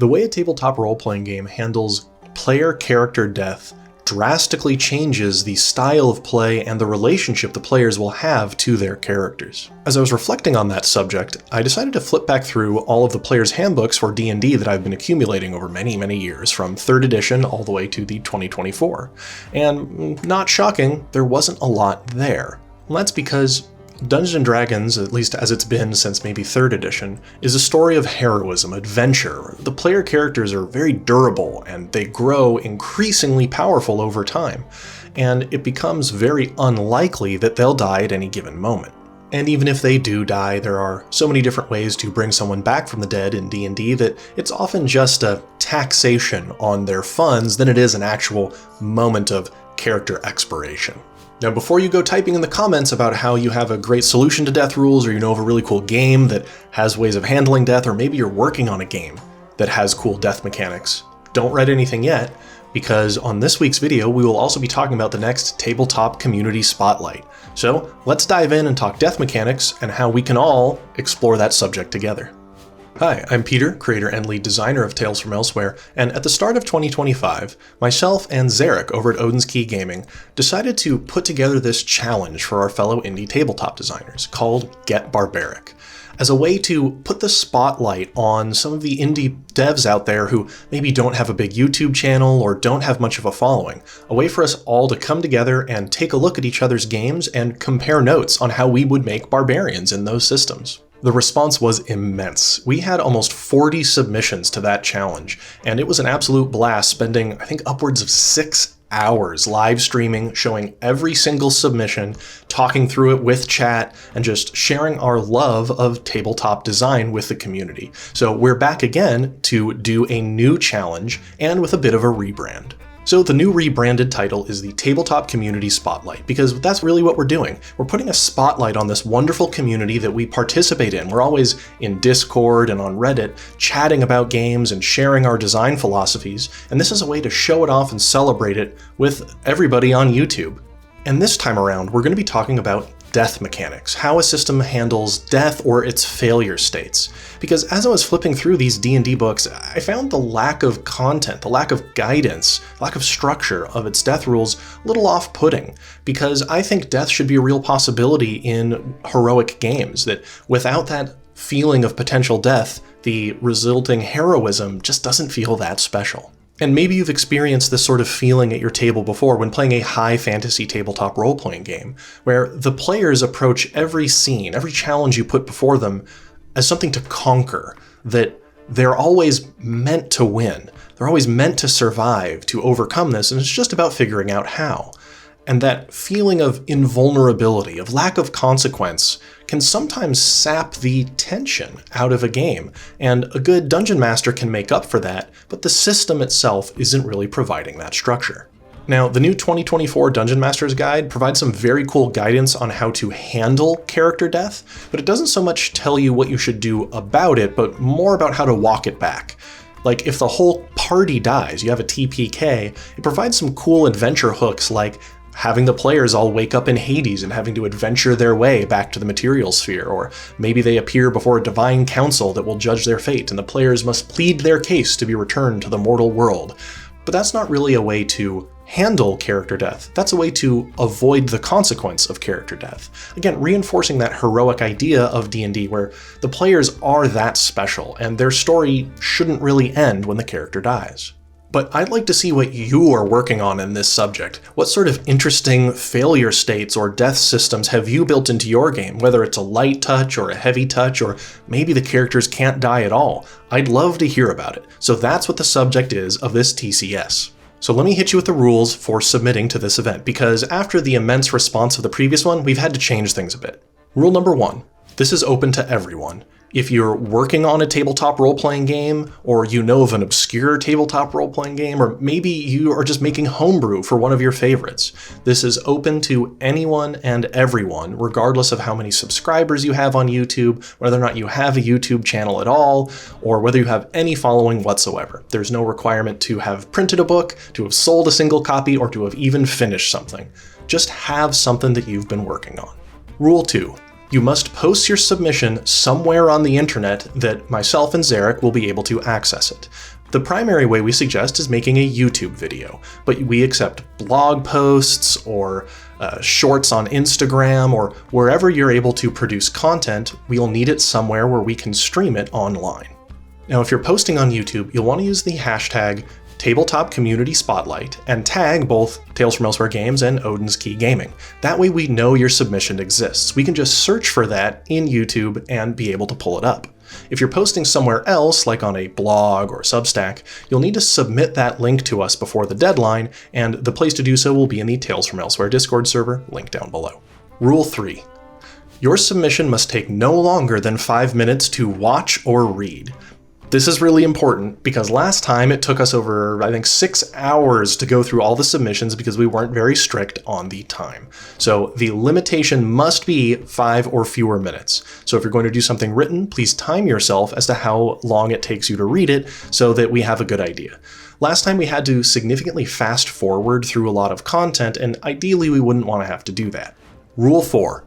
The way a tabletop role-playing game handles player character death drastically changes the style of play and the relationship the players will have to their characters. As I was reflecting on that subject, I decided to flip back through all of the players' handbooks for D&D that I've been accumulating over many, many years, from 3rd edition all the way to the 2024. And not shocking, there wasn't a lot there. Well, that's because Dungeons & Dragons, at least as it's been since maybe 3rd edition, is a story of heroism, adventure. The player characters are very durable, and they grow increasingly powerful over time, and it becomes very unlikely that they'll die at any given moment. And even if they do die, there are so many different ways to bring someone back from the dead in D&D that it's often just a taxation on their funds than it is an actual moment of character expiration. Now, before you go typing in the comments about how you have a great solution to death rules, or you know of a really cool game that has ways of handling death, or maybe you're working on a game that has cool death mechanics, don't write anything yet, because on this week's video, we will also be talking about the next Tabletop Community Spotlight. So let's dive in and talk death mechanics and how we can all explore that subject together. Hi, I'm Peter, creator and lead designer of Tales from Elsewhere, and at the start of 2025, myself and Zarek over at Odin's Key Gaming decided to put together this challenge for our fellow indie tabletop designers called GetBarbaric, as a way to put the spotlight on some of the indie devs out there who maybe don't have a big YouTube channel or don't have much of a following, a way for us all to come together and take a look at each other's games and compare notes on how we would make barbarians in those systems. The response was immense. We had almost 40 submissions to that challenge, and it was an absolute blast spending, I think, upwards of 6 hours live streaming, showing every single submission, talking through it with chat, and just sharing our love of tabletop design with the community. So we're back again to do a new challenge, and with a bit of a rebrand. So the new rebranded title is the Tabletop Community Spotlight, because that's really what we're doing. We're putting a spotlight on this wonderful community that we participate in. We're always in Discord and on Reddit, chatting about games and sharing our design philosophies, and this is a way to show it off and celebrate it with everybody on YouTube. And this time around, we're going to be talking about death mechanics, how a system handles death or its failure states. Because as I was flipping through these D&D books, I found the lack of content, the lack of guidance, lack of structure of its death rules a little off-putting, because I think death should be a real possibility in heroic games, that without that feeling of potential death, the resulting heroism just doesn't feel that special. And maybe you've experienced this sort of feeling at your table before when playing a high fantasy tabletop role-playing game, where the players approach every scene, every challenge you put before them as something to conquer, that they're always meant to win. They're always meant to survive, to overcome this, and it's just about figuring out how. And that feeling of invulnerability, of lack of consequence, can sometimes sap the tension out of a game, and a good dungeon master can make up for that, but the system itself isn't really providing that structure. Now, the new 2024 Dungeon Master's Guide provides some very cool guidance on how to handle character death, but it doesn't so much tell you what you should do about it, but more about how to walk it back. Like, if the whole party dies, you have a TPK, it provides some cool adventure hooks like having the players all wake up in Hades and having to adventure their way back to the material sphere, or maybe they appear before a divine council that will judge their fate, and the players must plead their case to be returned to the mortal world. But that's not really a way to handle character death. That's a way to avoid the consequence of character death. Again, reinforcing that heroic idea of D&D where the players are that special, and their story shouldn't really end when the character dies. But I'd like to see what you are working on in this subject. What sort of interesting failure states or death systems have you built into your game, whether it's a light touch or a heavy touch, or maybe the characters can't die at all? I'd love to hear about it. So that's what the subject is of this TCS. So let me hit you with the rules for submitting to this event, because after the immense response of the previous one, we've had to change things a bit. Rule number 1, this is open to everyone. If you're working on a tabletop role-playing game, or you know of an obscure tabletop role-playing game, or maybe you are just making homebrew for one of your favorites, this is open to anyone and everyone, regardless of how many subscribers you have on YouTube, whether or not you have a YouTube channel at all, or whether you have any following whatsoever. There's no requirement to have printed a book, to have sold a single copy, or to have even finished something. Just have something that you've been working on. Rule 2. You must post your submission somewhere on the internet that myself and Zarek will be able to access it. The primary way we suggest is making a YouTube video, but we accept blog posts or shorts on Instagram or wherever you're able to produce content. We'll need it somewhere where we can stream it online. Now, if you're posting on YouTube, you'll want to use the hashtag Tabletop Community Spotlight and tag both Tales from Elsewhere Games and Odin's Key Gaming. That way we know your submission exists. We can just search for that in YouTube and be able to pull it up. If you're posting somewhere else, like on a blog or Substack, you'll need to submit that link to us before the deadline, and the place to do so will be in the Tales from Elsewhere Discord server, link down below. Rule 3. Your submission must take no longer than 5 minutes to watch or read. This is really important because last time it took us over, I think, 6 hours to go through all the submissions because we weren't very strict on the time. So the limitation must be 5 or fewer minutes. So if you're going to do something written, please time yourself as to how long it takes you to read it so that we have a good idea. Last time we had to significantly fast forward through a lot of content, and ideally we wouldn't want to have to do that. Rule 4.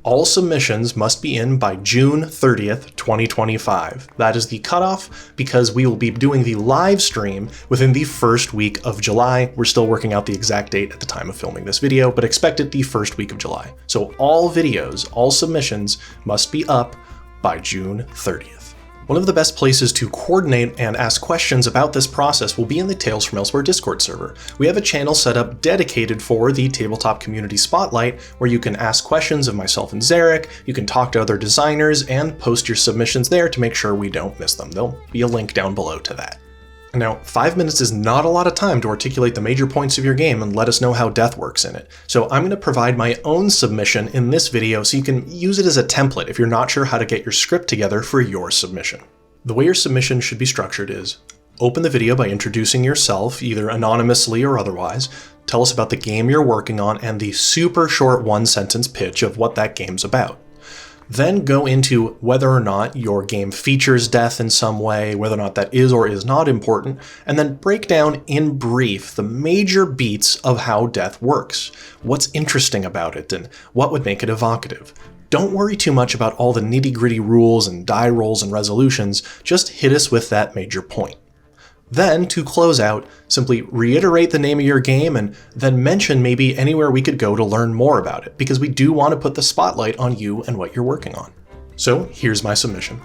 All submissions must be in by June 30th, 2025. That is the cutoff because we will be doing the live stream within the first week of July. We're still working out the exact date at the time of filming this video, but expect it the first week of July. So all videos, all submissions must be up by June 30th. One of the best places to coordinate and ask questions about this process will be in the Tales from Elsewhere Discord server. We have a channel set up dedicated for the Tabletop Community Spotlight, where you can ask questions of myself and Zarek, you can talk to other designers, and post your submissions there to make sure we don't miss them. There'll be a link down below to that. Now, 5 minutes is not a lot of time to articulate the major points of your game and let us know how death works in it. So I'm going to provide my own submission in this video so you can use it as a template if you're not sure how to get your script together for your submission. The way your submission should be structured is: open the video by introducing yourself, either anonymously or otherwise, tell us about the game you're working on and the super short one-sentence pitch of what that game's about. Then go into whether or not your game features death in some way, whether or not that is or is not important, and then break down in brief the major beats of how death works, what's interesting about it, and what would make it evocative. Don't worry too much about all the nitty-gritty rules and die rolls and resolutions, just hit us with that major point. Then, to close out, simply reiterate the name of your game and then mention maybe anywhere we could go to learn more about it, because we do want to put the spotlight on you and what you're working on. So here's my submission.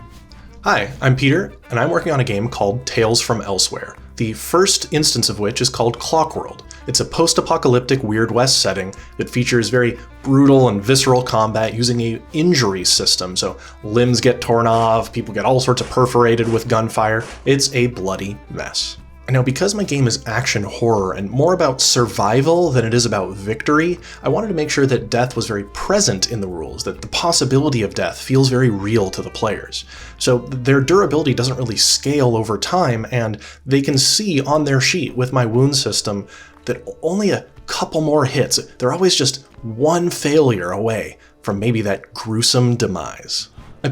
Hi, I'm Peter, and I'm working on a game called Tales from Elsewhere, the first instance of which is called Clockworld. It's a post-apocalyptic Weird West setting that features very brutal and visceral combat using an injury system, so limbs get torn off, people get all sorts of perforated with gunfire. It's a bloody mess. And now, because my game is action horror and more about survival than it is about victory, I wanted to make sure that death was very present in the rules, that the possibility of death feels very real to the players. So their durability doesn't really scale over time, and they can see on their sheet with my wound system that only a couple more hits, they're always just one failure away from maybe that gruesome demise.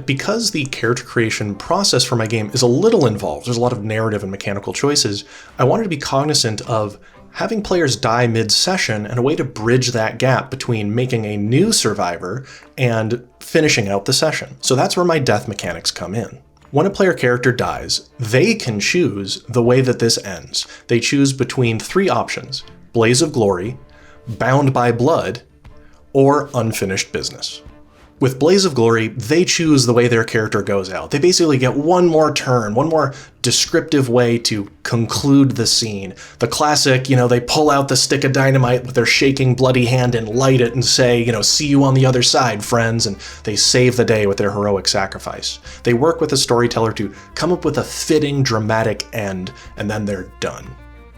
Because the character creation process for my game is a little involved, there's a lot of narrative and mechanical choices, I wanted to be cognizant of having players die mid-session and a way to bridge that gap between making a new survivor and finishing out the session. So that's where my death mechanics come in. When a player character dies, they can choose the way that this ends. They choose between 3 options: Blaze of Glory, Bound by Blood, or Unfinished Business. With Blaze of Glory, they choose the way their character goes out. They basically get one more turn, one more descriptive way to conclude the scene. The classic, they pull out the stick of dynamite with their shaking bloody hand and light it and say, see you on the other side, friends, and they save the day with their heroic sacrifice. They work with the storyteller to come up with a fitting, dramatic end, and then they're done.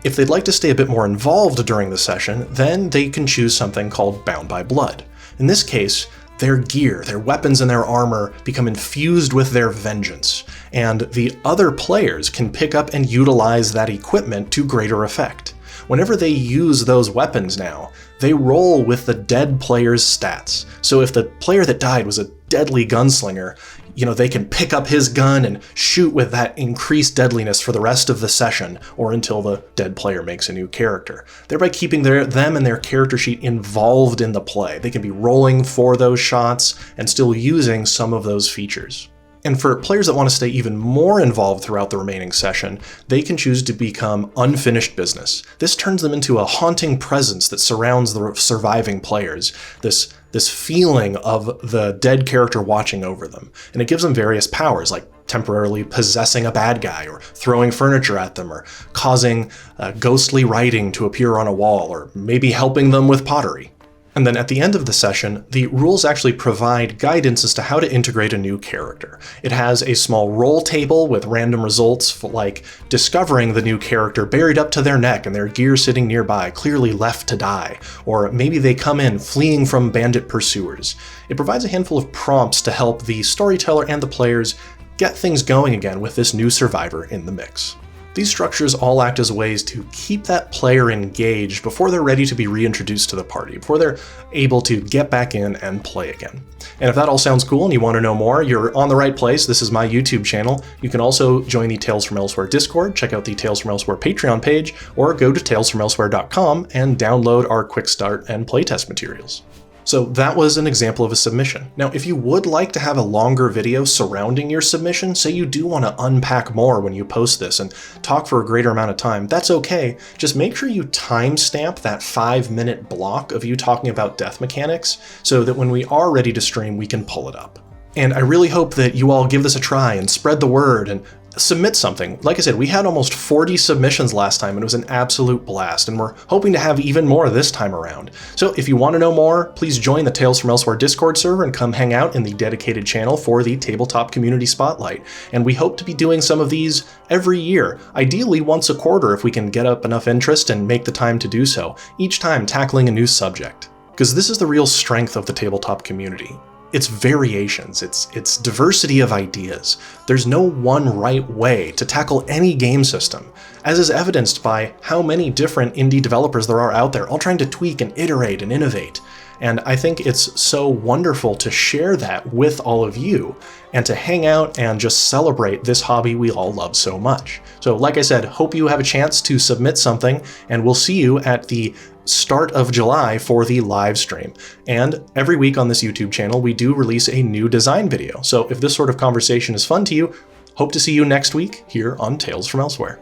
If they'd like to stay a bit more involved during the session, then they can choose something called Bound by Blood. In this case, their gear, their weapons, and their armor become infused with their vengeance, and the other players can pick up and utilize that equipment to greater effect. Whenever they use those weapons now, they roll with the dead player's stats. So if the player that died was a deadly gunslinger, they can pick up his gun and shoot with that increased deadliness for the rest of the session, or until the dead player makes a new character, thereby keeping them and their character sheet involved in the play. They can be rolling for those shots and still using some of those features. And for players that want to stay even more involved throughout the remaining session, they can choose to become unfinished business. This turns them into a haunting presence that surrounds the surviving players, this feeling of the dead character watching over them. And it gives them various powers, like temporarily possessing a bad guy, or throwing furniture at them, or causing ghostly writing to appear on a wall, or maybe helping them with pottery. And then at the end of the session, the rules actually provide guidance as to how to integrate a new character. It has a small roll table with random results, like discovering the new character buried up to their neck and their gear sitting nearby, clearly left to die, or maybe they come in fleeing from bandit pursuers. It provides a handful of prompts to help the storyteller and the players get things going again with this new survivor in the mix. These structures all act as ways to keep that player engaged before they're ready to be reintroduced to the party, before they're able to get back in and play again. And if that all sounds cool and you want to know more, you're on the right place. This is my YouTube channel. You can also join the Tales from Elsewhere Discord, check out the Tales from Elsewhere Patreon page, or go to talesfromelsewhere.com and download our quick start and playtest materials. So that was an example of a submission. Now, if you would like to have a longer video surrounding your submission, say you do want to unpack more when you post this and talk for a greater amount of time, that's okay. Just make sure you timestamp that 5-minute block of you talking about death mechanics so that when we are ready to stream, we can pull it up. And I really hope that you all give this a try and spread the word and submit something. Like I said, we had almost 40 submissions last time and it was an absolute blast, and we're hoping to have even more this time around. So if you want to know more, please join the Tales from Elsewhere Discord server and come hang out in the dedicated channel for the Tabletop Community Spotlight. And we hope to be doing some of these every year, ideally once a quarter if we can get up enough interest and make the time to do so, each time tackling a new subject. Because this is the real strength of the tabletop community. It's variations, it's diversity of ideas. There's no one right way to tackle any game system, as is evidenced by how many different indie developers there are out there, all trying to tweak and iterate and innovate. And I think it's so wonderful to share that with all of you and to hang out and just celebrate this hobby we all love so much. So like I said, hope you have a chance to submit something, and we'll see you at the start of July for the live stream. And every week on this YouTube channel, we do release a new design video. So if this sort of conversation is fun to you, hope to see you next week here on Tales from Elsewhere.